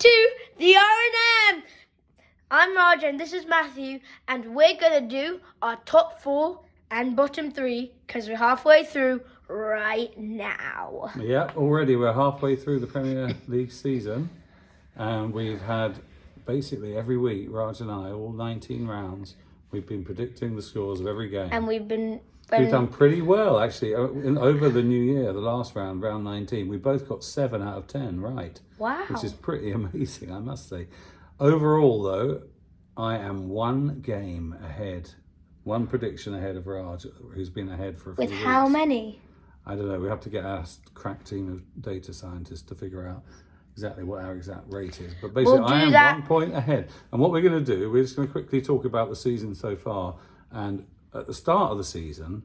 to the R&M. I'm Raj and this is Matthew, and we're going to do our top 4 and bottom 3 because we're halfway through right now. Yeah, already we're halfway through the Premier League season, and we've had basically every week, Raj and I, all 19 rounds, we've been predicting the scores of every game. And we've done pretty well, actually. Over the new year, the last round, round 19, we both got 7 out of 10 right. Wow. Which is pretty amazing, I must say. Overall, though, I am one game ahead, one prediction ahead of Raj, who's been ahead for a few weeks. With how many? I don't know. We have to get our crack team of data scientists to figure out exactly what our exact rate is. But basically, I am 1 point ahead. And what we're going to do, we're just going to quickly talk about the season so far. And at the start of the season,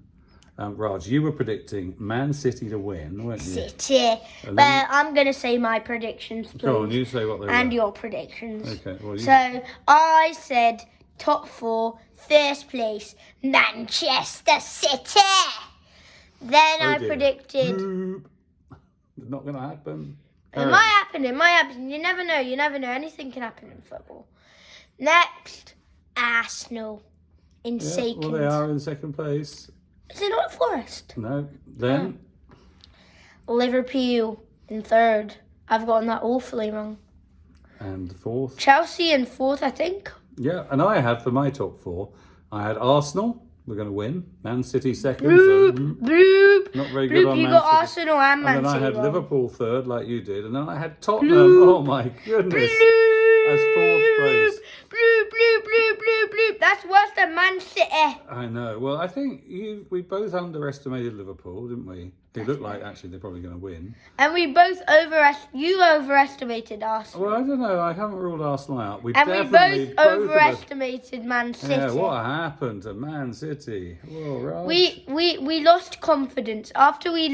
Raj, you were predicting Man City to win, weren't you? City. Well, I'm going to say my predictions, please. Go on, you say what they were. And your predictions. Okay. Well, So, I said top 4, first place, Manchester City. Then I predicted... It's not going to happen. It might happen. You never know. Anything can happen in football. Next, Arsenal in second. Well, they are in second place. Is it not Forest? No. Then? Liverpool in third. I've gotten that awfully wrong. And fourth? Chelsea in fourth, I think. Yeah, and I had, for my top 4, I had Arsenal. We're going to win. Man City second. Bloop. Not very good on You Man got City. Arsenal and Man City. And then I had wrong. Liverpool third, like you did. And then I had Tottenham. Oh, my goodness. As fourth place. Bloop. That's worse than Man City. I know. Well, I think we both underestimated Liverpool, didn't we? They looked like, actually, they're probably going to win. And we both you overestimated Arsenal. Well, I don't know. I haven't ruled Arsenal out. We both overestimated Man City. Yeah, what happened to Man City? Whoa, right. We lost confidence. After we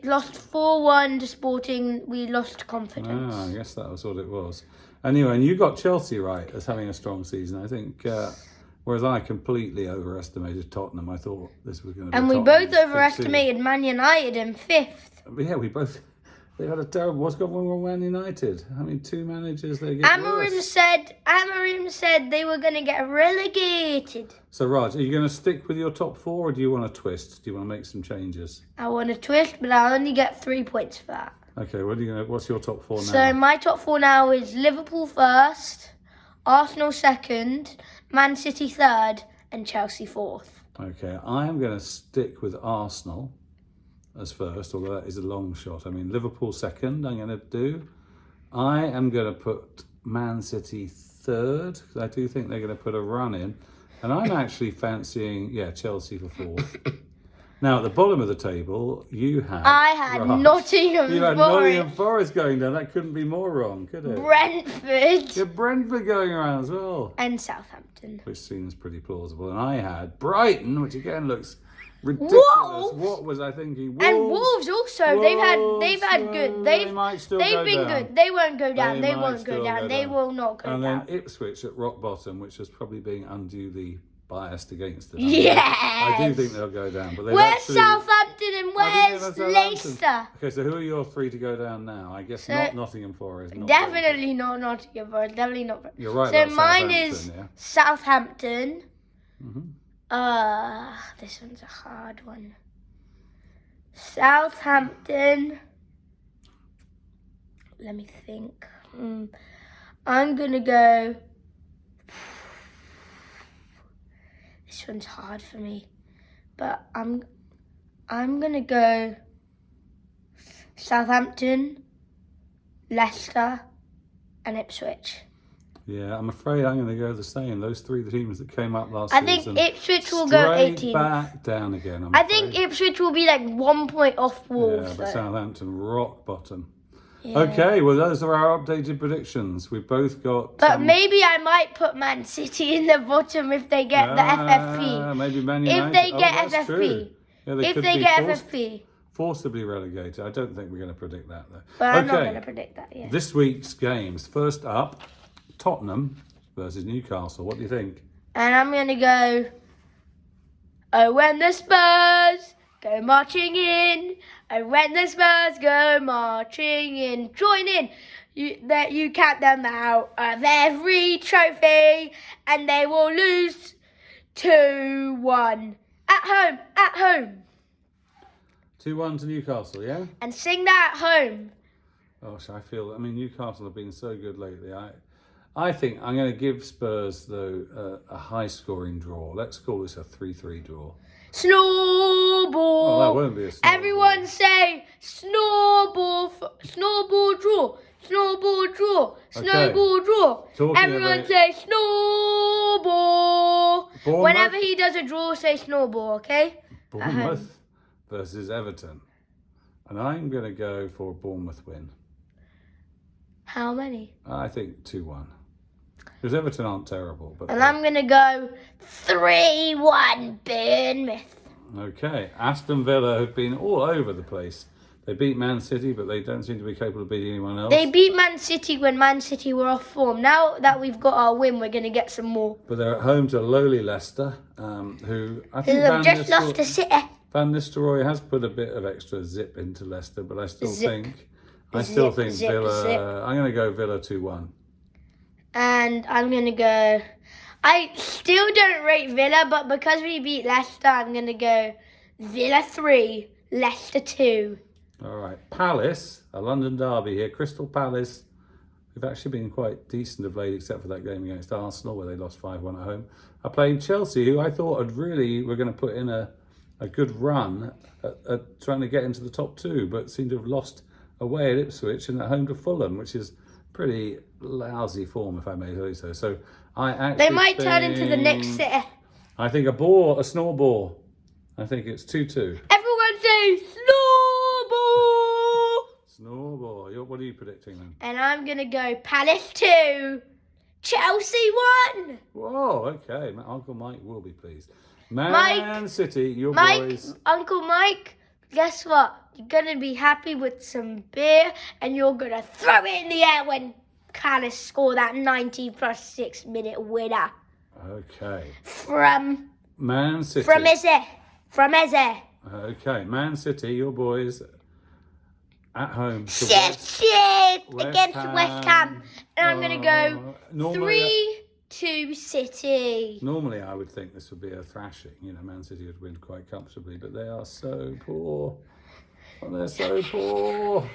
lost 4-1 to Sporting, we lost confidence. I guess that was what it was. Anyway, and you got Chelsea right as having a strong season, I think. Whereas I completely overestimated Tottenham. I thought this was going to be. And we both overestimated Man United in 5th. But yeah, they had a terrible. What's gone wrong with Man United? I mean, 2 managers, they get worse. Amorim said they were going to get relegated. So, Raj, are you going to stick with your top 4, or do you want to twist? Do you want to make some changes? I want to twist, but I'll only get 3 points for that. Okay, what's your top 4 now? So my top 4 now is Liverpool first, Arsenal second, Man City third, and Chelsea fourth. Okay, I am going to stick with Arsenal as first, although that is a long shot. I mean, Liverpool second, I'm going to do. I am going to put Man City third, because I do think they're going to put a run in. And I'm actually fancying, Chelsea for fourth. Now, at the bottom of the table, I had Nottingham Forest. You had Nottingham Forest going down. That couldn't be more wrong, could it? Brentford. Yeah, Brentford going around as well. And Southampton. Which seems pretty plausible. And I had Brighton, which again looks ridiculous. Wolves. What was I thinking? And Wolves also. They've had good. They've been good. They won't go down. They won't go down. They will not go down. And then Ipswich at rock bottom, which is probably being unduly biased against them. Yes. I do think they'll go down. But where's Southampton and where's Leicester? Okay, so who are your 3 to go down now? I guess not Nottingham Forest. Definitely not Nottingham Forest. Definitely not. You're right. So mine is Southampton. Mm-hmm. This one's a hard one. Southampton. Let me think. I'm gonna go. This one's hard for me, but I'm gonna go Southampton, Leicester, and Ipswich. Yeah, I'm afraid I'm going to go the same. Those 3 teams that came up last season. I think Ipswich will go 18th. Back down again. I think Ipswich will be like 1 point off Wolves. Yeah, but Southampton rock bottom. Yeah. Okay, well those are our updated predictions. We've both got. But maybe I might put Man City in the bottom if they get the FFP. Maybe Man United. If they get FFP. True. Yeah, if they get FFP. Forcibly relegated. I don't think we're going to predict that though. But I'm not going to predict that yet. This week's games. First up, Tottenham versus Newcastle. What do you think? And I'm going to go, oh, when the Spurs go marching in. And when the Spurs go marching in, join in. You count them out of every trophy, and they will lose 2-1 at home. 2-1 to Newcastle, yeah? And sing that at home. Gosh, Newcastle have been so good lately. I think I'm going to give Spurs, though, a high-scoring draw. Let's call this a 3-3 draw. Snowball. Oh, that won't be a snowball. Everyone say snowball, snowball draw, snowball draw, snowball draw. Everyone say snowball. Bournemouth? Whenever he does a draw, say snowball, okay? Bournemouth versus Everton. And I'm going to go for a Bournemouth win. How many? I think 2-1. Because Everton aren't terrible. And I'm going to go 3-1 Bournemouth. Okay. Aston Villa have been all over the place. They beat Man City, but they don't seem to be capable of beating anyone else. They beat Man City when Man City were off form. Now that we've got our win, we're going to get some more. But they're at home to lowly Leicester, who I think have just lost to City. Van Nistelrooy has put a bit of extra zip into Leicester, but I still think Villa. I'm going to go Villa 2-1. And I'm going to go... I still don't rate Villa, but because we beat Leicester, I'm going to go Villa 3, Leicester 2. All right. Palace, a London derby here. Crystal Palace, who've actually been quite decent of late, except for that game against Arsenal, where they lost 5-1 at home, are playing Chelsea, who I thought were going to put in a good run at trying to get into the top two, but seem to have lost away at Ipswich and at home to Fulham, which is pretty lousy form, if I may say so. So they might turn into the next City. I think a snowball. I think it's 2-2. Everyone say snowball. Snowball. What are you predicting then? And I'm gonna go Palace 2, Chelsea 1. Whoa. Okay. Uncle Mike will be pleased. Man City, boys. Uncle Mike, guess what? You're going to be happy with some beer and you're going to throw it in the air when Palace score that 90 plus 6 minute winner. Okay. From Man City. From Eze. Okay. Man City, your boys at home. Shit against West Ham. And I'm going to go 3-2 City. Normally, I would think this would be a thrashing. Man City would win quite comfortably, but they are so poor. They're so poor.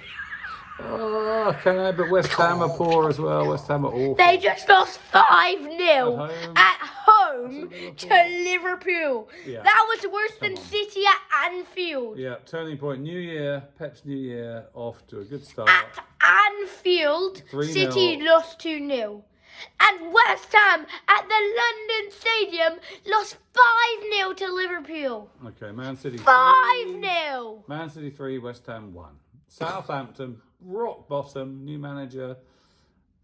But West Ham are poor as well. West Ham are awful. They just lost 5-0 at home to Liverpool. Yeah. That was worse than City at Anfield. Yeah, turning point. New year, Pep's new year, off to a good start. At Anfield, 3-0. City lost 2-0. And West Ham at the London Stadium lost 5-0 to Liverpool. Okay, Man City 5-0. Man City 3, West Ham 1. Southampton, rock bottom, new manager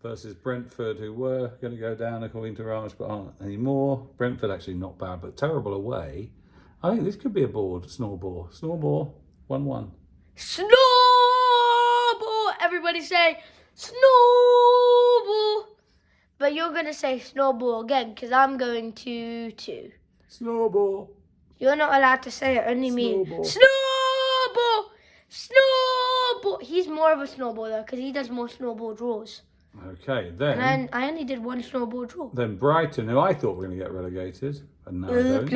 versus Brentford, who were going to go down according to Raj, but aren't anymore. Brentford actually not bad, but terrible away. I think this could be a snowball. Snowball, 1-1. Snowball! Everybody say snowball. But you're going to say snowball again, because I'm going 2-2. Snowball. You're not allowed to say it, only me. Snowball. Snowball! Snowball! He's more of a snowball, though, because he does more snowball draws. Okay, then... And I only did one snowball draw. Then Brighton, who I thought were going to get relegated, and now don't,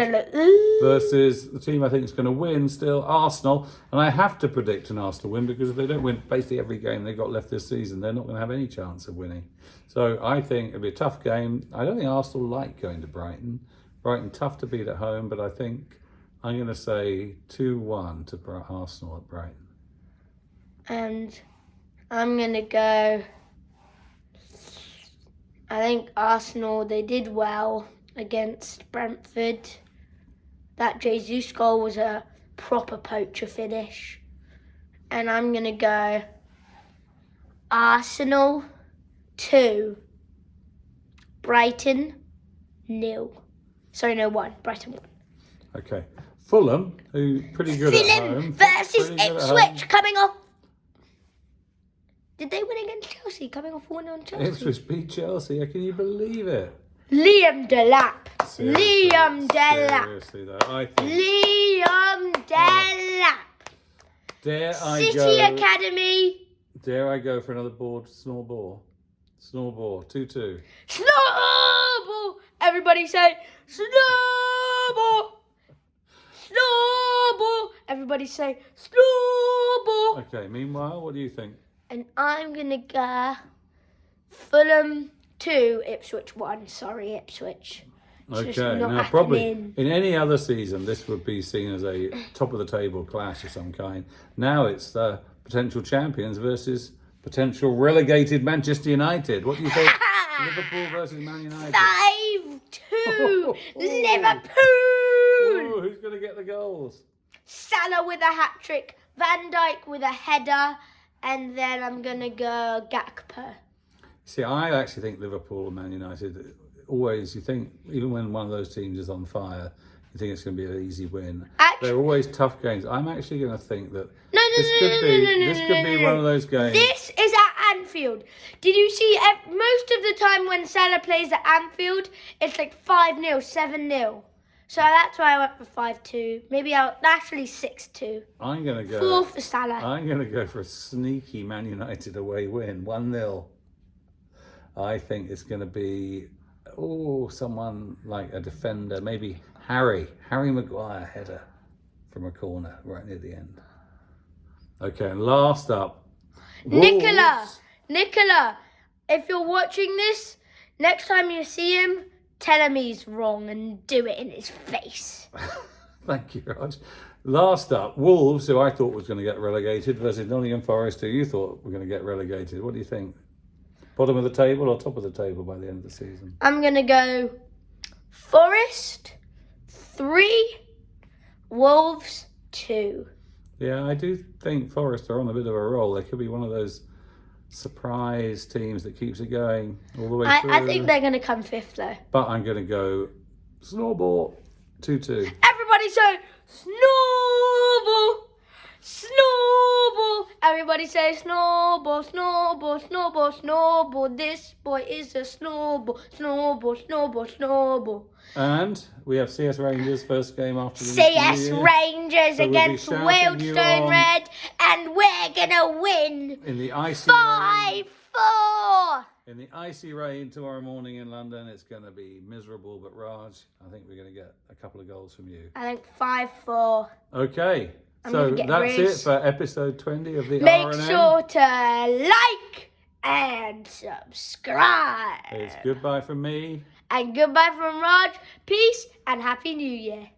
versus the team I think is going to win still, Arsenal. And I have to predict an Arsenal win, because if they don't win basically every game they've got left this season, they're not going to have any chance of winning. So I think it'll be a tough game. I don't think Arsenal like going to Brighton. Brighton tough to beat at home, but I think I'm going to say 2-1 to Arsenal at Brighton. And I'm going to go... I think Arsenal, they did well against Brentford. That Jesus goal was a proper poacher finish. And I'm going to go Arsenal 2, Brighton 0. Sorry, no, 1. Brighton 1. Okay. Fulham, who pretty good at home. Versus Ipswich coming off. Did they win against Chelsea? Coming off 1 on Chelsea. Ipswich beat Chelsea. Can you believe it? Liam Delap. Seriously, Liam Delap. Seriously, though, I think Liam Delap. Dare I City go? Academy. Dare I go for another board snowball? Snowball, 2-2. Snowball. Everybody say snowball. Snowball. Everybody say snowball. Okay, meanwhile, what do you think? And I'm going to go Fulham 2, Ipswich 1. Sorry, Ipswich. It's just Okay, not now probably happening. in any other season, this would be seen as a top of the table clash of some kind. Now it's the potential champions versus potential relegated Manchester United. What do you think? Liverpool versus Man United. 5-2, Liverpool. Ooh, who's going to get the goals? Salah with a hat trick, Van Dijk with a header, and then I'm going to go Gakpo. See, I actually think Liverpool and Man United, always, you think, even when one of those teams is on fire, you think it's going to be an easy win. They're always tough games. I'm actually going to think that this could be one of those games. This is at Anfield. Did you see most of the time when Salah plays at Anfield, it's like 5-0, 7-0. So that's why I went for 5-2. Maybe actually 6-2. I'm going to go 4 for Salah. I'm going to go for a sneaky Man United away win, 1-0. I think it's going to be someone like a defender, maybe Harry Maguire header from a corner right near the end. Okay, and last up, Nicola, if you're watching this, next time you see him, tell him he's wrong and do it in his face. Thank you, Raj. Last up, Wolves, who I thought was going to get relegated, versus Nottingham Forest, who you thought were going to get relegated. What do you think? Bottom of the table or top of the table by the end of the season? I'm going to go Forest 3, Wolves 2. Yeah, I do think Forest are on a bit of a roll. They could be one of those surprise teams that keeps it going all the way through. I think they're going to come 5th though. But I'm going to go snowball 2-2. Everybody say snowball. Snowball. Everybody say snowball, snowball, snowball, snowball. This boy is a snowball, snowball, snowball, snowball. And we have CS Rangers first game after the CS New Year. Rangers So against we'll be shouting you Wealdstone on Red, and we're gonna win in the icy rain. 5-4. In the icy rain tomorrow morning in London. It's going to be miserable, but Raj, I think we're going to get a couple of goals from you. I think 5-4. Okay. I'm So gonna get that's raised. it for episode 20 of the Make R&M. sure to like and subscribe. It's goodbye from me. And goodbye from Raj. Peace and Happy New Year.